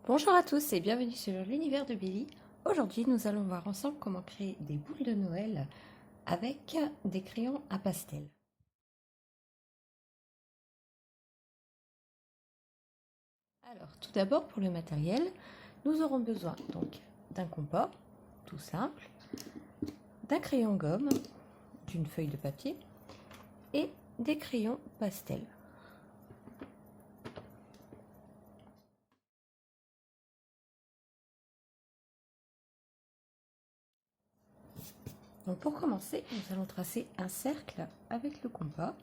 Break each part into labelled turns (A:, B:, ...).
A: Bonjour à tous et bienvenue sur l'univers de Billy. Aujourd'hui, nous allons voir ensemble comment créer des boules de Noël avec des crayons à pastel. Alors, tout d'abord, pour le matériel, nous aurons besoin donc d'un compas, tout simple, d'un crayon gomme, d'une feuille de papier et des crayons pastel. Donc pour commencer, nous allons tracer un cercle avec le compas.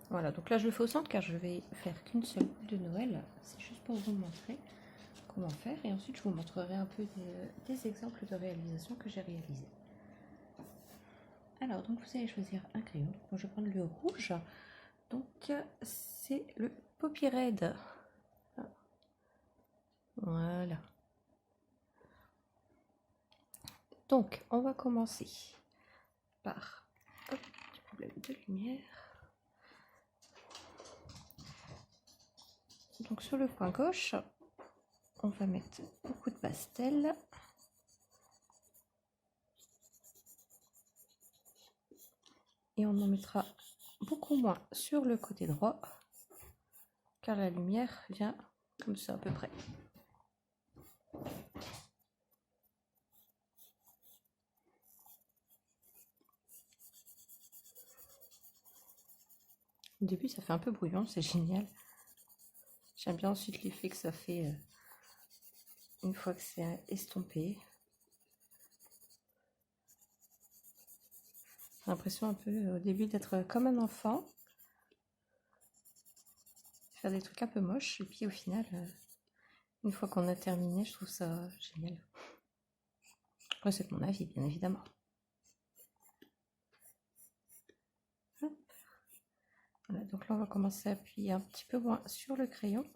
A: Voilà, donc là je le fais au centre car je vais faire qu'une seule boule de Noël. C'est juste pour vous montrer comment faire et ensuite je vous montrerai un peu des exemples de réalisation que j'ai réalisés. Alors donc vous allez choisir un crayon. Moi je vais prendre le rouge. Donc c'est le Poppy Red. Voilà. Donc on va commencer par un petit problème de lumière. Donc sur le coin gauche, on va mettre beaucoup de pastel. Et on en mettra beaucoup moins sur le côté droit, car la lumière vient comme ça à peu près. Au début, ça fait un peu brouillon, c'est génial. J'aime bien ensuite l'effet que ça fait une fois que c'est estompé. J'ai l'impression un peu au début d'être comme un enfant, faire des trucs un peu moches, et puis au final, une fois qu'on a terminé, je trouve ça génial. Après, c'est mon avis, bien évidemment. Voilà, donc là, on va commencer à appuyer un petit peu moins sur le crayon.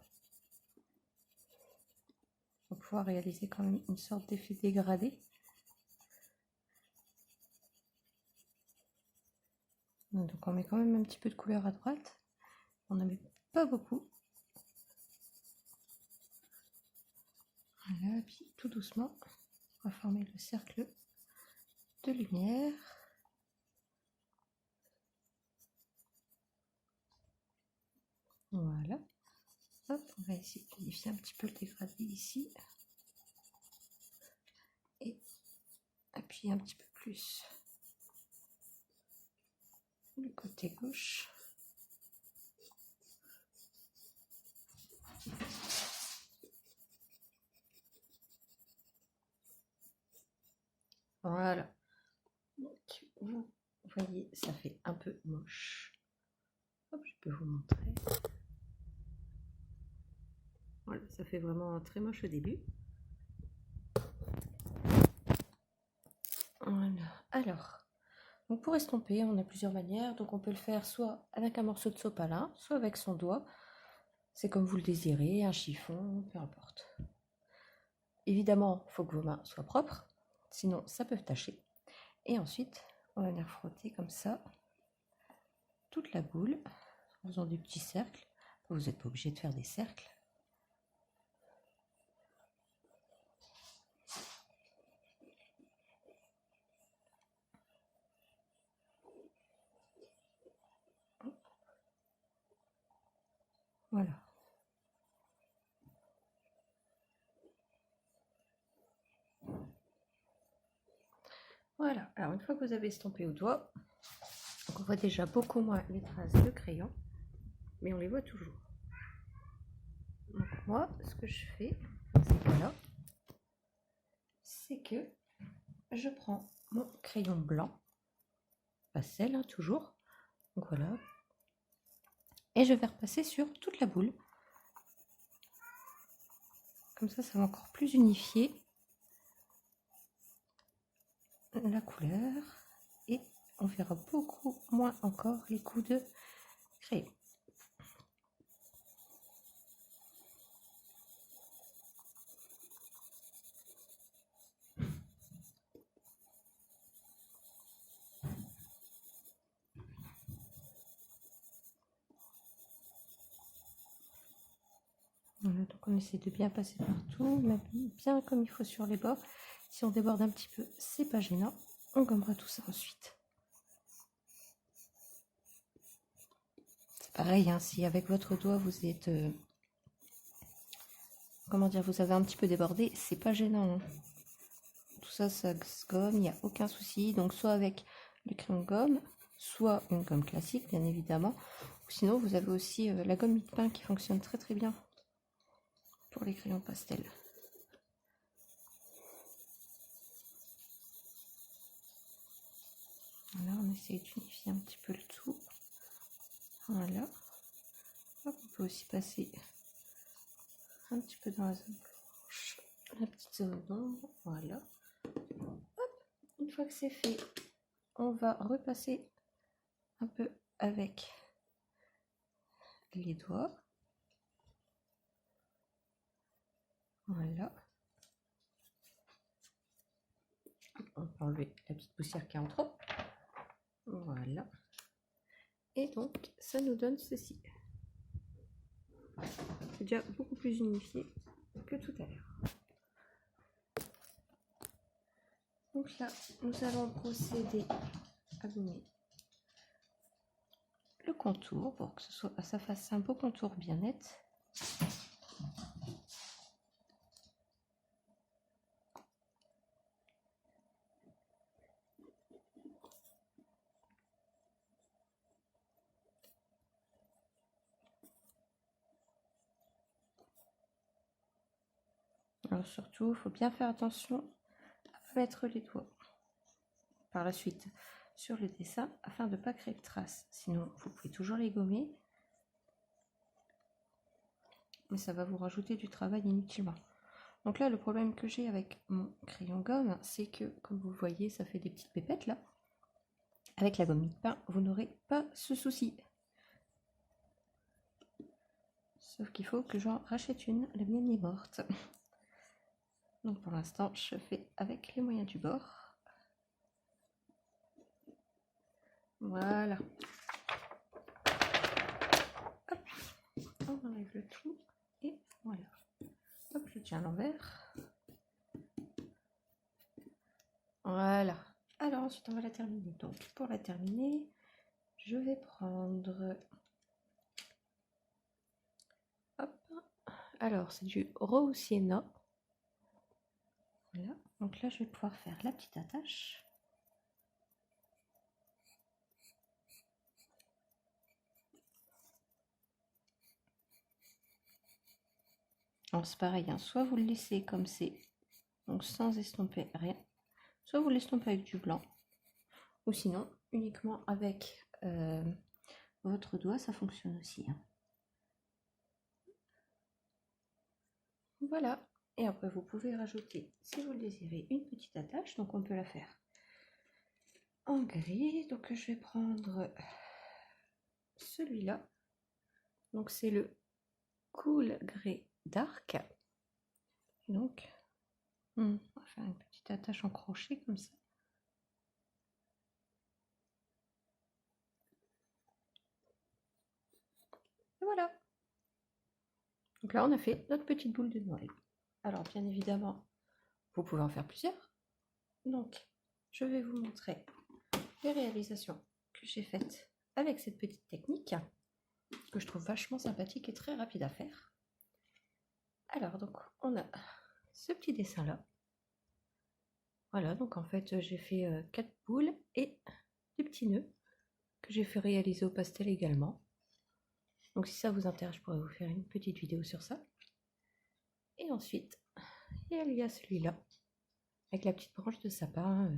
A: Pour pouvoir réaliser quand même une sorte d'effet dégradé. Donc on met quand même un petit peu de couleur à droite. On n'en met pas beaucoup. Voilà, puis tout doucement, on va former le cercle de lumière. Voilà. Hop, on va essayer de modifier un petit peu le dégradé ici. Et appuyer un petit peu plus le côté gauche. Voilà. Donc, vous voyez, ça fait un peu moche. Hop, je peux vous montrer. Voilà, ça fait vraiment très moche au début. Voilà. Alors, donc pour estomper, on a plusieurs manières. Donc on peut le faire soit avec un morceau de sopalin, soit avec son doigt. C'est comme vous le désirez, un chiffon, peu importe. Évidemment, il faut que vos mains soient propres, sinon ça peut tacher. Et ensuite, on va venir frotter comme ça toute la boule en faisant des petits cercles. Vous n'êtes pas obligé de faire des cercles. Voilà. Voilà. Alors une fois que vous avez estompé au doigt, donc on voit déjà beaucoup moins les traces de crayon, mais on les voit toujours. Donc moi, ce que je fais dans ces cas-là, c'est que je prends mon crayon blanc, pastel hein, toujours, donc voilà, et je vais repasser sur toute la boule. Comme ça va encore plus unifier la couleur et on verra beaucoup moins encore les coups de crayon. Voilà, donc on essaie de bien passer partout, mettre bien comme il faut sur les bords. Si on déborde un petit peu, c'est pas gênant. On gommera tout ça ensuite. C'est pareil, hein, si avec votre doigt vous êtes, comment dire, vous avez un petit peu débordé, c'est pas gênant, hein. Tout ça, ça se gomme, il n'y a aucun souci. Donc soit avec le crayon de gomme, soit une gomme classique, bien évidemment. Ou sinon, vous avez aussi la gomme mie-de-pain qui fonctionne très très bien pour les crayons pastel. Voilà, on essaie d'unifier un petit peu le tout. Voilà. Hop, on peut aussi passer un petit peu dans la zone blanche, la petite zone d'ombre. Voilà. Hop, une fois que c'est fait, on va repasser un peu avec les doigts. Voilà. On peut enlever la petite poussière qui est en trop. Voilà. Et donc, ça nous donne ceci. C'est déjà beaucoup plus unifié que tout à l'heure. Donc là, nous allons procéder à gommer le contour pour que ça fasse un beau contour bien net. Alors surtout, il faut bien faire attention à mettre les doigts par la suite sur le dessin afin de ne pas créer de traces. Sinon, vous pouvez toujours les gommer, mais ça va vous rajouter du travail inutilement. Donc là, le problème que j'ai avec mon crayon gomme, c'est que, comme vous voyez, ça fait des petites pépettes là. Avec la gomme mie-de-pain, vous n'aurez pas ce souci. Sauf qu'il faut que j'en rachète une, la mienne est morte. Donc pour l'instant, je fais avec les moyens du bord. Voilà. Hop, on enlève le tout et voilà. Hop, je tiens à l'envers. Voilà. Alors ensuite, on va la terminer. Donc pour la terminer, je vais prendre... Hop. Alors, c'est du rose sienna. Voilà. Donc là, je vais pouvoir faire la petite attache. Alors c'est pareil, hein, soit vous le laissez comme c'est, donc sans estomper rien, soit vous l'estompez avec du blanc, ou sinon uniquement avec votre doigt, ça fonctionne aussi, hein. Voilà, et après vous pouvez rajouter, si vous le désirez, une petite attache, donc on peut la faire en gris. Donc je vais prendre celui-là, donc c'est le Cool Grey Dark. Donc on va faire une petite attache en crochet comme ça. Et voilà. Donc là, on a fait notre petite boule de Noël. Alors, bien évidemment, vous pouvez en faire plusieurs. Donc, je vais vous montrer les réalisations que j'ai faites avec cette petite technique que je trouve vachement sympathique et très rapide à faire. Alors, donc, on a ce petit dessin-là. Voilà, donc en fait, j'ai fait 4 boules et des petits nœuds que j'ai fait réaliser au pastel également. Donc, si ça vous intéresse, je pourrais vous faire une petite vidéo sur ça. Et ensuite, il y a celui-là, avec la petite branche de sapin.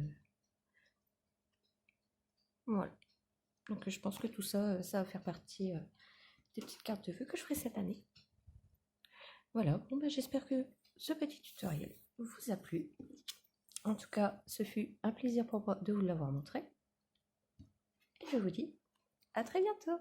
A: Voilà. Donc je pense que tout ça, ça va faire partie des petites cartes de vœux que je ferai cette année. Voilà, bon bah j'espère que ce petit tutoriel vous a plu. En tout cas, ce fut un plaisir pour moi de vous l'avoir montré. Et je vous dis à très bientôt.